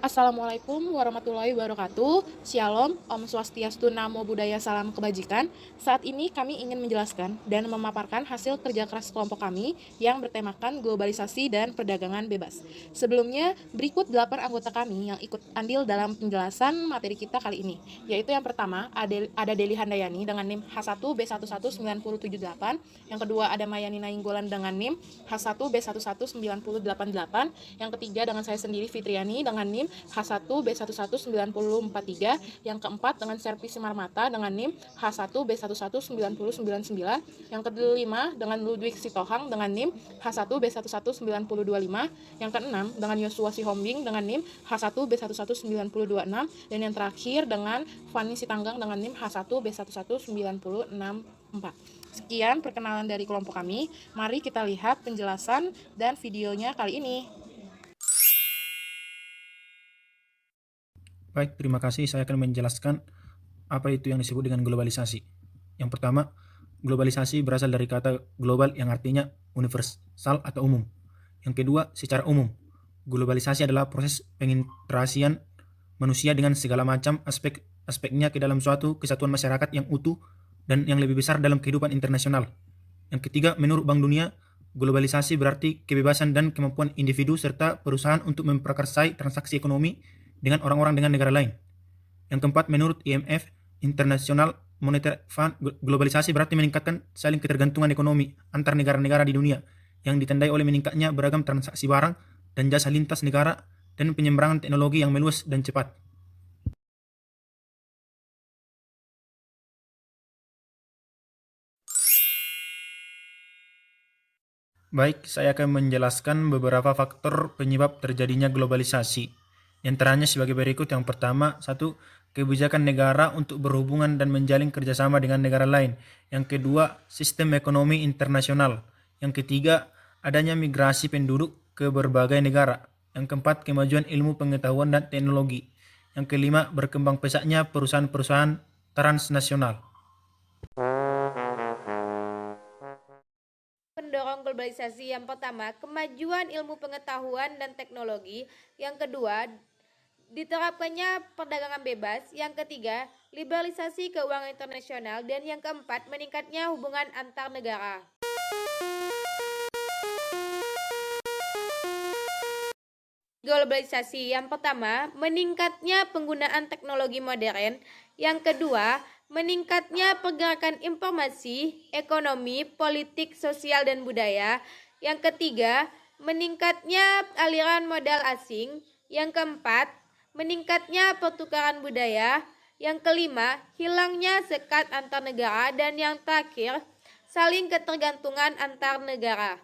Assalamualaikum warahmatullahi wabarakatuh. Shalom, Om Swastiastu, Namo Buddhaya, Salam Kebajikan. Saat ini kami ingin menjelaskan dan memaparkan hasil kerja keras kelompok kami yang bertemakan globalisasi dan perdagangan bebas. Sebelumnya, berikut 8 anggota kami yang ikut andil dalam penjelasan materi kita kali ini, yaitu yang pertama ada Deli Handayani dengan NIM H1B11978, yang kedua ada Mayani Nainggolan dengan NIM H1B11988, yang ketiga dengan saya sendiri Fitriani dengan NIM H1B11943, yang keempat dengan Serpi Simarmata dengan NIM H1B11999, yang kelima dengan Ludwig Sitohang dengan NIM H1B11925, yang keenam dengan Yosua Sihombing dengan NIM H1B11926, dan yang terakhir dengan Fani Sitanggang dengan NIM H1B11964. Sekian perkenalan dari kelompok kami. Mari kita lihat penjelasan dan videonya kali ini. Baik, terima kasih. Saya akan menjelaskan apa itu yang disebut dengan globalisasi. Yang pertama, globalisasi berasal dari kata global yang artinya universal atau umum. Yang kedua, secara umum, globalisasi adalah proses pengintegrasian manusia dengan segala macam aspeknya ke dalam suatu kesatuan masyarakat yang utuh dan yang lebih besar dalam kehidupan internasional. Yang ketiga, menurut Bank Dunia, globalisasi berarti kebebasan dan kemampuan individu serta perusahaan untuk memprakarsai transaksi ekonomi dengan orang-orang dengan negara lain. Yang keempat, menurut IMF, International Monetary Fund, globalisasi berarti meningkatkan saling ketergantungan ekonomi antar negara-negara di dunia yang ditandai oleh meningkatnya beragam transaksi barang dan jasa lintas negara dan penyeberangan teknologi yang meluas dan cepat. Baik, saya akan menjelaskan beberapa faktor penyebab terjadinya globalisasi. Di antaranya sebagai berikut. Yang pertama, satu, kebijakan negara untuk berhubungan dan menjalin kerjasama dengan negara lain. Yang kedua, sistem ekonomi internasional. Yang ketiga, adanya migrasi penduduk ke berbagai negara. Yang keempat, kemajuan ilmu pengetahuan dan teknologi. Yang kelima, berkembang pesatnya perusahaan-perusahaan transnasional. Pendorong globalisasi yang pertama, kemajuan ilmu pengetahuan dan teknologi. Yang kedua, diterapkannya perdagangan bebas. Yang ketiga, liberalisasi keuangan internasional. Dan yang keempat, meningkatnya hubungan antar negara. Globalisasi yang pertama, meningkatnya penggunaan teknologi modern. Yang kedua, meningkatnya pergerakan informasi, ekonomi, politik, sosial, dan budaya. Yang ketiga, meningkatnya aliran modal asing. Yang keempat, meningkatnya pertukaran budaya. Yang kelima, hilangnya sekat antar negara. Dan yang terakhir, saling ketergantungan antar negara.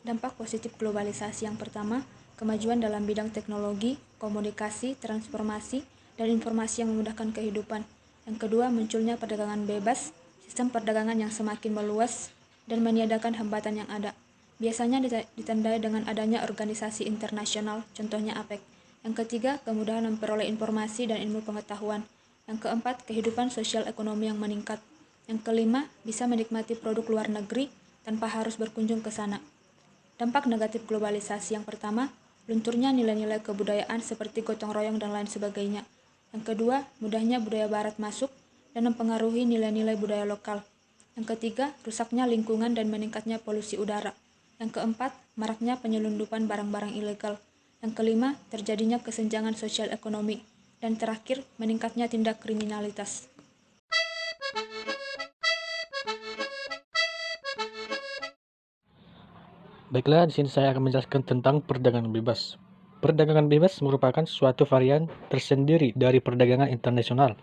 Dampak positif globalisasi yang pertama, kemajuan dalam bidang teknologi, komunikasi, transformasi, dan informasi yang memudahkan kehidupan. Yang kedua, munculnya perdagangan bebas, sistem perdagangan yang semakin meluas dan meniadakan hambatan yang ada. Biasanya ditandai dengan adanya organisasi internasional, contohnya APEC. Yang ketiga, kemudahan memperoleh informasi dan ilmu pengetahuan. Yang keempat, kehidupan sosial ekonomi yang meningkat. Yang kelima, bisa menikmati produk luar negeri tanpa harus berkunjung ke sana. Dampak negatif globalisasi yang pertama, lunturnya nilai-nilai kebudayaan seperti gotong royong dan lain sebagainya. Yang kedua, mudahnya budaya barat masuk dan mempengaruhi nilai-nilai budaya lokal. Yang ketiga, rusaknya lingkungan dan meningkatnya polusi udara. Yang keempat, maraknya penyelundupan barang-barang ilegal. Yang kelima, terjadinya kesenjangan sosial ekonomi. Dan terakhir, meningkatnya tindak kriminalitas. Baiklah, di sini saya akan menjelaskan tentang perdagangan bebas. Perdagangan bebas merupakan suatu varian tersendiri dari perdagangan internasional.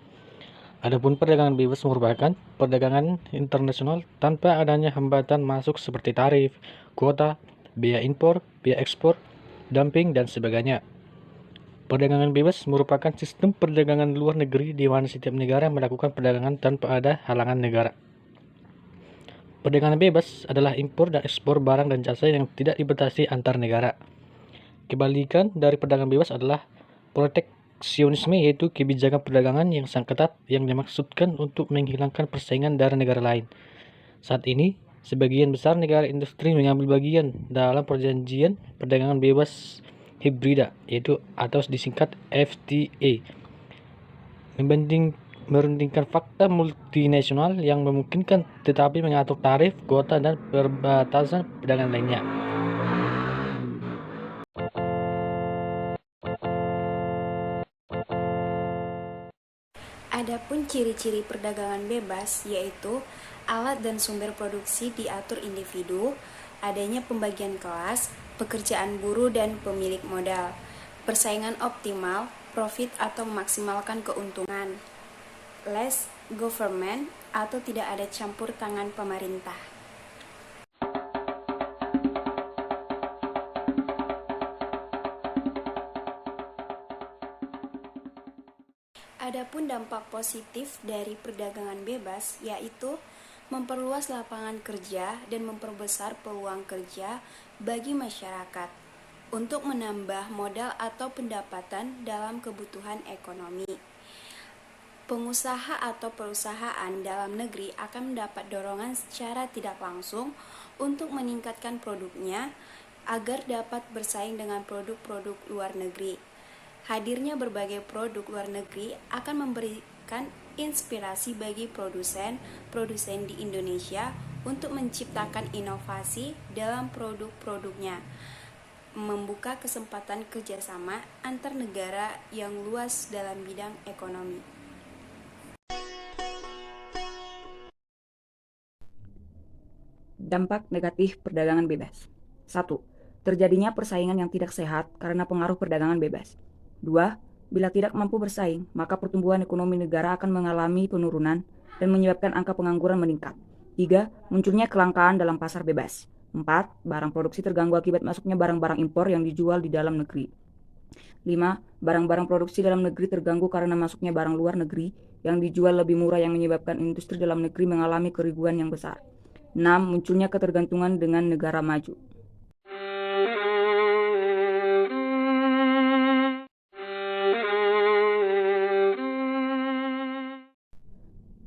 Adapun perdagangan bebas merupakan perdagangan internasional tanpa adanya hambatan masuk seperti tarif, kuota, biaya impor, biaya ekspor, dumping, dan sebagainya. Perdagangan bebas merupakan sistem perdagangan luar negeri di mana setiap negara melakukan perdagangan tanpa ada halangan negara. Perdagangan bebas adalah impor dan ekspor barang dan jasa yang tidak dibatasi antar negara. Kebalikan dari perdagangan bebas adalah proteksionisme, yaitu kebijakan perdagangan yang sangat ketat yang dimaksudkan untuk menghilangkan persaingan dari negara lain. Saat ini, Sebagian besar negara industri mengambil bagian dalam perjanjian perdagangan bebas hibrida, yaitu atau disingkat FTA. Merundingkan fakta multinasional yang memungkinkan tetapi mengatur tarif, kuota, dan perbatasan perdagangan lainnya. Adapun ciri-ciri perdagangan bebas yaitu alat dan sumber produksi diatur individu, adanya pembagian kelas, pekerjaan buruh dan pemilik modal, persaingan optimal, profit atau memaksimalkan keuntungan, less government atau tidak ada campur tangan pemerintah. Adapun dampak positif dari perdagangan bebas yaitu memperluas lapangan kerja dan memperbesar peluang kerja bagi masyarakat untuk menambah modal atau pendapatan dalam kebutuhan ekonomi. Pengusaha atau perusahaan dalam negeri akan mendapat dorongan secara tidak langsung untuk meningkatkan produknya agar dapat bersaing dengan produk-produk luar negeri. Hadirnya berbagai produk luar negeri akan memberikan inspirasi bagi produsen di Indonesia untuk menciptakan inovasi dalam produk-produknya, membuka kesempatan kerjasama antar negara yang luas dalam bidang ekonomi. Dampak negatif perdagangan bebas. 1. Terjadinya persaingan yang tidak sehat karena pengaruh perdagangan bebas. 2. Bila tidak mampu bersaing, maka pertumbuhan ekonomi negara akan mengalami penurunan dan menyebabkan angka pengangguran meningkat. 3. Munculnya kelangkaan dalam pasar bebas. 4. Barang produksi terganggu akibat masuknya barang-barang impor yang dijual di dalam negeri. 5. Barang-barang produksi dalam negeri terganggu karena masuknya barang luar negeri yang dijual lebih murah yang menyebabkan industri dalam negeri mengalami kerugian yang besar. 6. Munculnya ketergantungan dengan negara maju.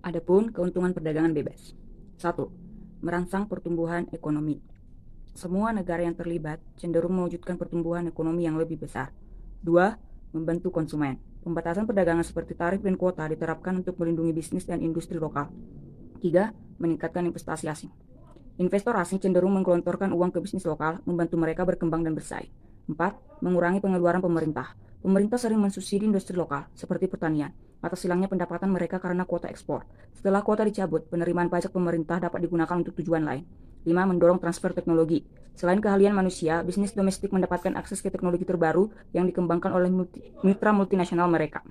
Adapun keuntungan perdagangan bebas. 1. Merangsang pertumbuhan ekonomi. Semua negara yang terlibat cenderung mewujudkan pertumbuhan ekonomi yang lebih besar. 2. Membantu konsumen. Pembatasan perdagangan seperti tarif dan kuota diterapkan untuk melindungi bisnis dan industri lokal. 3. Meningkatkan investasi asing. Investor asing cenderung menggelontorkan uang ke bisnis lokal, membantu mereka berkembang dan bersaing. 4. Mengurangi pengeluaran pemerintah. Pemerintah sering mensubsidi industri lokal, seperti pertanian, atas hilangnya pendapatan mereka karena kuota ekspor. Setelah kuota dicabut, penerimaan pajak pemerintah dapat digunakan untuk tujuan lain. 5. Mendorong transfer teknologi. Selain keahlian manusia, bisnis domestik mendapatkan akses ke teknologi terbaru yang dikembangkan oleh mitra multinasional mereka.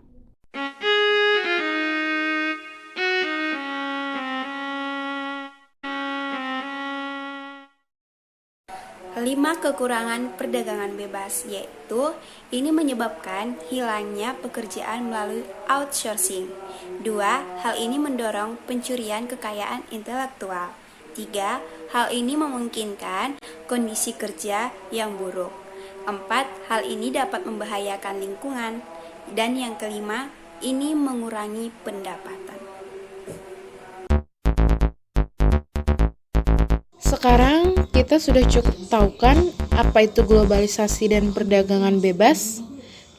5 kekurangan perdagangan bebas yaitu ini menyebabkan hilangnya pekerjaan melalui outsourcing. 2. Hal ini mendorong pencurian kekayaan intelektual. 3. Hal ini memungkinkan kondisi kerja yang buruk. 4. Hal ini dapat membahayakan lingkungan. Dan yang kelima, ini mengurangi pendapatan. Sekarang kita sudah cukup tahu kan apa itu globalisasi dan perdagangan bebas?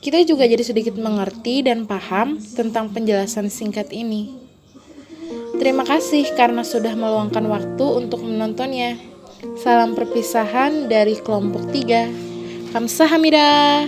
Kita juga jadi sedikit mengerti dan paham tentang penjelasan singkat ini. Terima kasih karena sudah meluangkan waktu untuk menontonnya. Salam perpisahan dari kelompok 3. Kamsahamnida.